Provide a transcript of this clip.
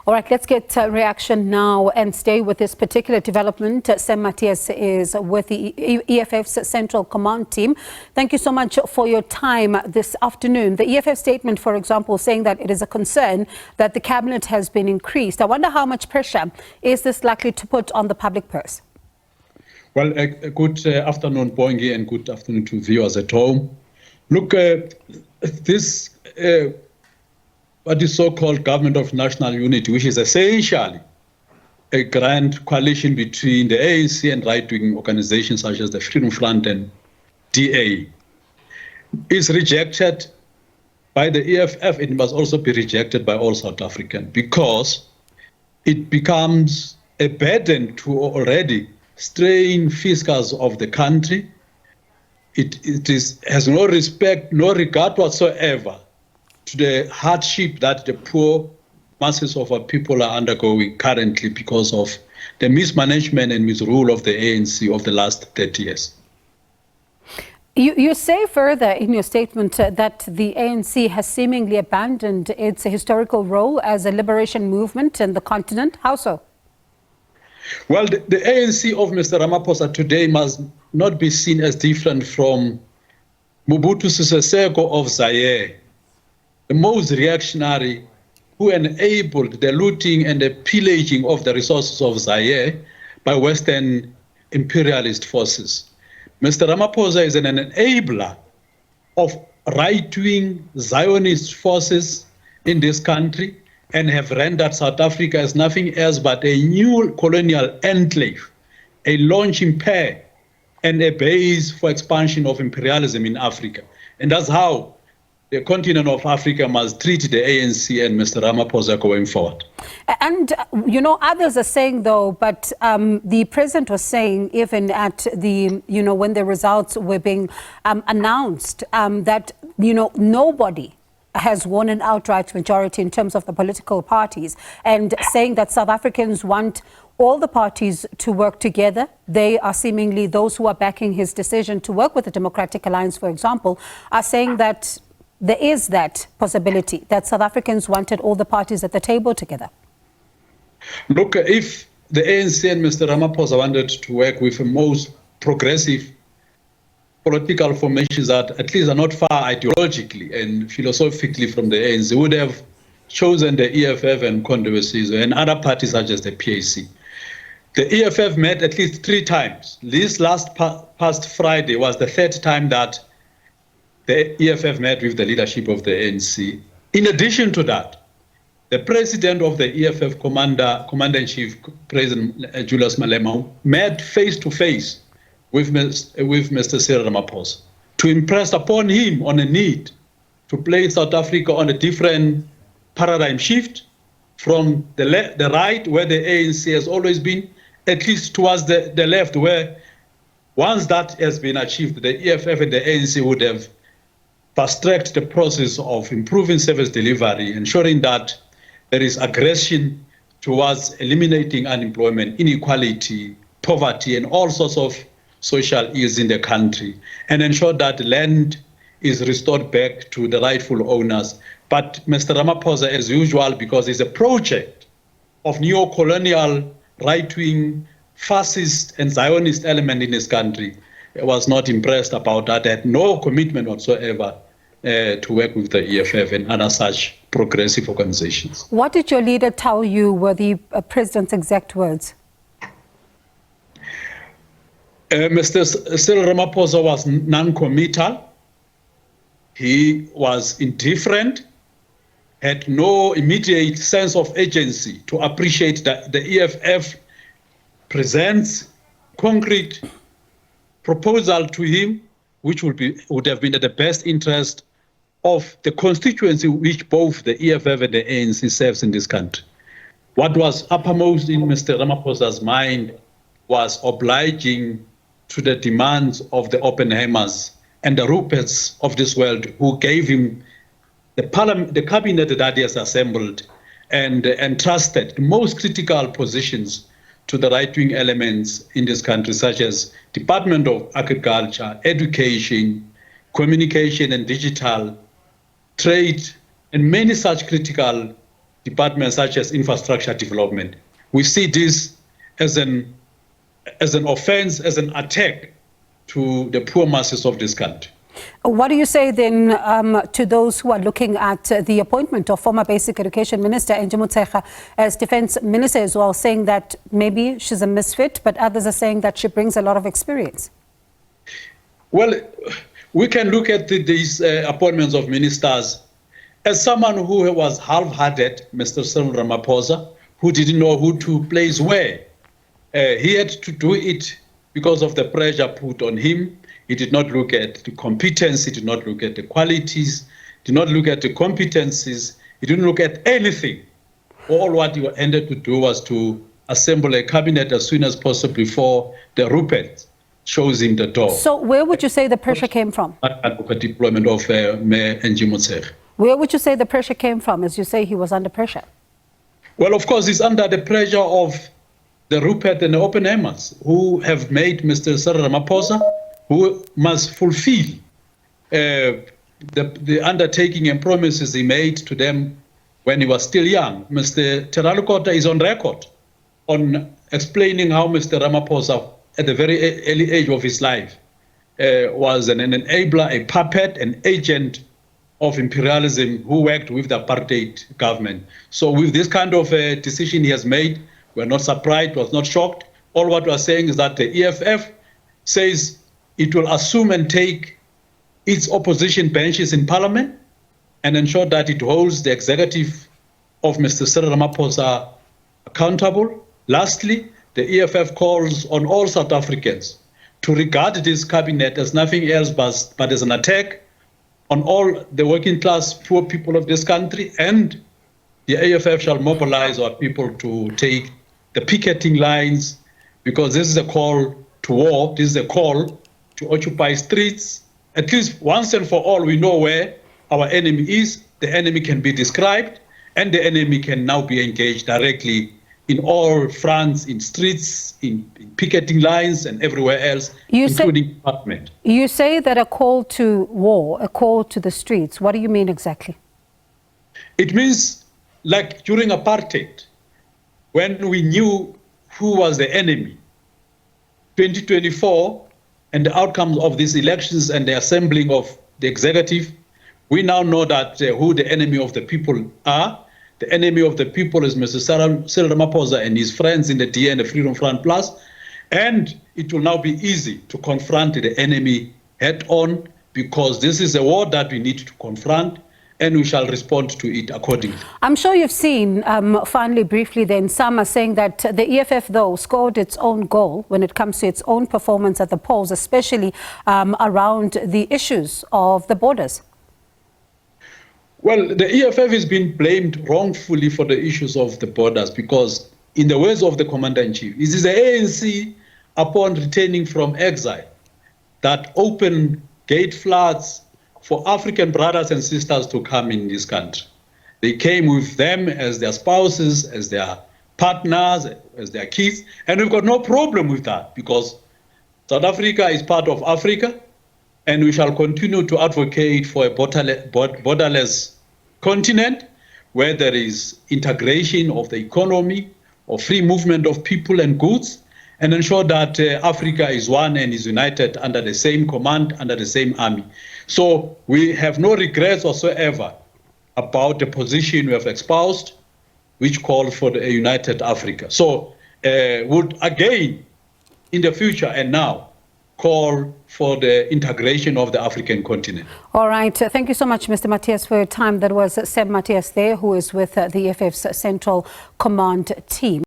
All right, let's get a reaction now and stay with this particular development. Sam Matiase is with the EFF's Central Command Team. Thank you so much for your time this afternoon. The EFF statement, for example, saying that it is a concern that the cabinet has been increased. I wonder how much pressure is this likely to put on the public purse? Well, good afternoon, Bongi, and good afternoon to viewers at home. Look, this what is so-called Government of National Unity, which is essentially a grand coalition between the ANC and right-wing organizations such as the Freedom Front and DA, is rejected by the EFF. It must also be rejected by all South Africans because it becomes a burden to already strained fiscals of the country. It has no respect, no regard whatsoever to the hardship that the poor masses of our people are undergoing currently because of the mismanagement and misrule of the ANC of the last 30 years. You say further in your statement that the ANC has seemingly abandoned its historical role as a liberation movement in the continent. How so? Well, the ANC of Mr. Ramaphosa today must not be seen as different from Mobutu Sese Seko of Zaire, the most reactionary who enabled the looting and the pillaging of the resources of Zaire by Western imperialist forces. Mr. Ramaphosa is an enabler of right-wing Zionist forces in this country and have rendered South Africa as nothing else but a new colonial enclave, a launching pad, and a base for expansion of imperialism in Africa. And that's how the continent of Africa must treat the ANC and Mr. Ramaphosa going forward. And, you know, others are saying, though, but the president was saying, even at the, you know, when the results were being announced, that, you know, nobody has won an outright majority in terms of the political parties, and saying that South Africans want all the parties to work together. They are seemingly, those who are backing his decision to work with the Democratic Alliance, for example, are saying that there is that possibility that South Africans wanted all the parties at the table together. Look, if the ANC and Mr. Ramaphosa wanted to work with the most progressive political formations that at least are not far ideologically and philosophically from the ANC, would have chosen the EFF and Condoleezza and other parties such as the PAC. The EFF met at least 3 times. This past Friday was the 3rd time that the EFF met with the leadership of the ANC. In addition to that, the president of the EFF Commander-in-Chief, President Julius Malema, met face-to-face with Mr. Cyril Ramaphosa to impress upon him on a need to place South Africa on a different paradigm shift from the right, where the ANC has always been, at least towards the left, where once that has been achieved, the EFF and the ANC would have fast-tracked the process of improving service delivery, ensuring that there is aggression towards eliminating unemployment, inequality, poverty, and all sorts of social ills in the country, and ensure that land is restored back to the rightful owners. But Mr. Ramaphosa, as usual, because it's a project of neo-colonial, right-wing, fascist and Zionist element in this country, was not impressed about that, had no commitment whatsoever to work with the EFF and other such progressive organizations. What did your leader tell you were the president's exact words? Mr. Cyril Ramaphosa was non-committal. He was indifferent, had no immediate sense of agency to appreciate that the EFF presents concrete proposal to him, which would have been at the best interest of the constituency which both the EFF and the ANC serves in this country. What was uppermost in Mr. Ramaphosa's mind was obliging to the demands of the Oppenheimers and the Ruperts of this world, who gave him the cabinet that he has assembled and entrusted the most critical positions to the right-wing elements in this country, such as Department of Agriculture, Education, Communication and Digital, Trade, and many such critical departments such as infrastructure development. We see this as an offense, as an attack to the poor masses of this country. What do you say then to those who are looking at the appointment of former Basic Education Minister Angie Motshekga as Defence Minister as well, saying that maybe she's a misfit, but others are saying that she brings a lot of experience? Well, we can look at these appointments of ministers as someone who was half-hearted, Mr. Cyril Ramaphosa, who didn't know who to place where. He had to do it because of the pressure put on him. He did not look at the competence, he did not look at the qualities, did not look at the competencies, he didn't look at anything. All what he ended to do was to assemble a cabinet as soon as possible before the Rupert shows him the door. So where would you say the pressure came from? A deployment of Mayor Angie Motshekga. Where would you say the pressure came from, as you say he was under pressure? Well, of course, he's under the pressure of the Rupert and the Oppenheimers, who have made Mr. Cyril Ramaphosa, who must fulfill the undertaking and promises he made to them when he was still young. Mr. Teralukota is on record on explaining how Mr. Ramaphosa, at the very early age of his life, was an enabler, a puppet, an agent of imperialism who worked with the apartheid government. So with this kind of decision he has made, we're not surprised, was not shocked. All what we're saying is that the EFF says it will assume and take its opposition benches in parliament and ensure that it holds the executive of Mr. Cyril Ramaphosa accountable. Lastly, the EFF calls on all South Africans to regard this cabinet as nothing else but as an attack on all the working class poor people of this country, and the EFF shall mobilize our people to take the picketing lines, because this is a call to war, this is a call to occupy streets. At least once and for all, we know where our enemy is, the enemy can be described, and the enemy can now be engaged directly in all fronts, in streets, in picketing lines, and everywhere else, including parliament. You say that a call to war, a call to the streets. What do you mean exactly? It means, like during apartheid, when we knew who was the enemy, 2024, and the outcomes of these elections and the assembling of the executive, we now know that who the enemy of the people are. The enemy of the people is Mr. Cyril Ramaphosa and his friends in the DA and the Freedom Front Plus. And it will now be easy to confront the enemy head on, because this is a war that we need to confront, and we shall respond to it accordingly. I'm sure you've seen, finally, briefly then, some are saying that the EFF, though, scored its own goal when it comes to its own performance at the polls, especially around the issues of the borders. Well, the EFF has been blamed wrongfully for the issues of the borders, because in the words of the Commander-in-Chief, it is the ANC, upon returning from exile, that opened gate floods for African brothers and sisters to come in this country. They came with them as their spouses, as their partners, as their kids, and we've got no problem with that, because South Africa is part of Africa, and we shall continue to advocate for a borderless continent where there is integration of the economy, of free movement of people and goods, and ensure that Africa is one and is united under the same command, under the same army. So we have no regrets whatsoever about the position we have espoused, which called for a united Africa. So would again, in the future and now, call for the integration of the African continent. All right. Thank you so much, Mr. Matiase, for your time. That was Sam Matiase there, who is with the EFF's Central Command Team.